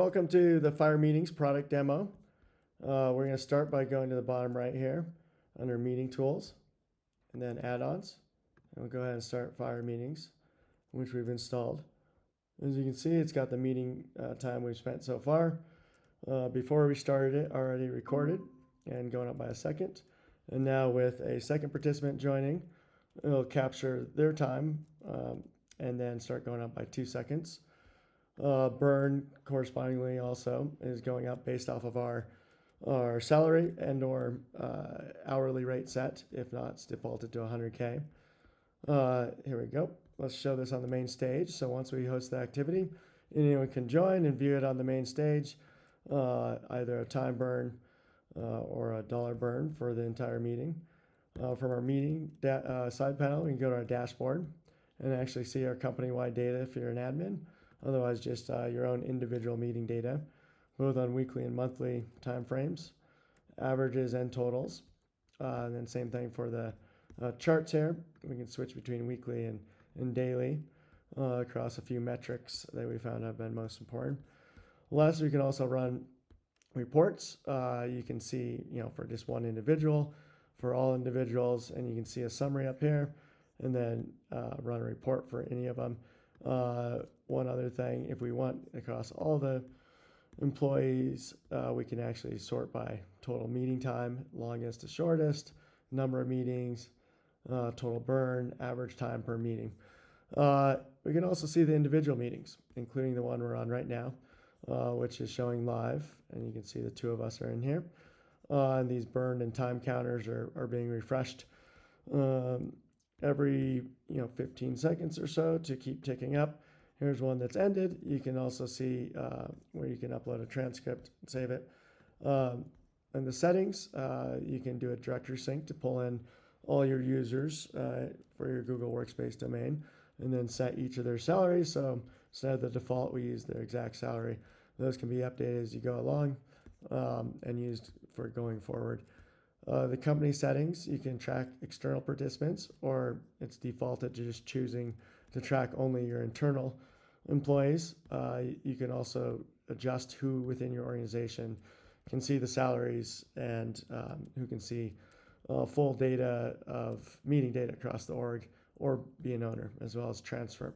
Welcome to the Fire Meetings product demo. We're going to start by going to the bottom right here under Meeting Tools and then Add-ons. And we'll go ahead and start Fire Meetings, which we've installed. As you can see, it's got the meeting time we've spent so far. Before we started it, already recorded and going up by a second. And now with a second participant joining, it'll capture their time and then start going up by 2 seconds. Burn correspondingly also is going up based off of our salary and or hourly rate set. If not, it's defaulted to 100K. Here we go. Let's show this on the main stage. So once we host the activity, anyone can join and view it on the main stage, either a time burn or a dollar burn for the entire meeting. From our meeting side panel, we can go to our dashboard and actually see our company-wide data if you're an admin. Otherwise, just your own individual meeting data, both on weekly and monthly time frames, averages and totals. And then same thing for the charts here. We can switch between weekly and daily across a few metrics that we found have been most important. Last, we can also run reports. You can see, for just one individual, for all individuals, and you can see a summary up here, and then run a report for any of them. One other thing, if we want across all the employees, we can actually sort by total meeting time, longest to shortest, number of meetings, total burn, average time per meeting. We can also see the individual meetings, including the one we're on right now, which is showing live, and you can see the two of us are in here. And these burn and time counters are being refreshed every 15 seconds or so to keep ticking up. Here's one that's ended. You can also see where you can upload a transcript and save it. In the settings, you can do a directory sync to pull in all your users for your Google Workspace domain, and then set each of their salaries. So instead of the default, we use their exact salary. Those can be updated as you go along and used for going forward. The company settings, you can track external participants, or it's defaulted to just choosing to track only your internal employees. You can also adjust who within your organization can see the salaries and who can see full data of meeting data across the org or be an owner, as well as transfer.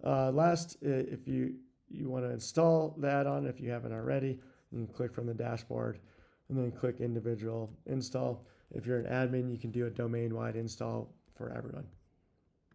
Last, if you want to install the add-on, if you haven't already, you can click from the dashboard and then click individual install. If you're an admin, you can do a domain-wide install for everyone.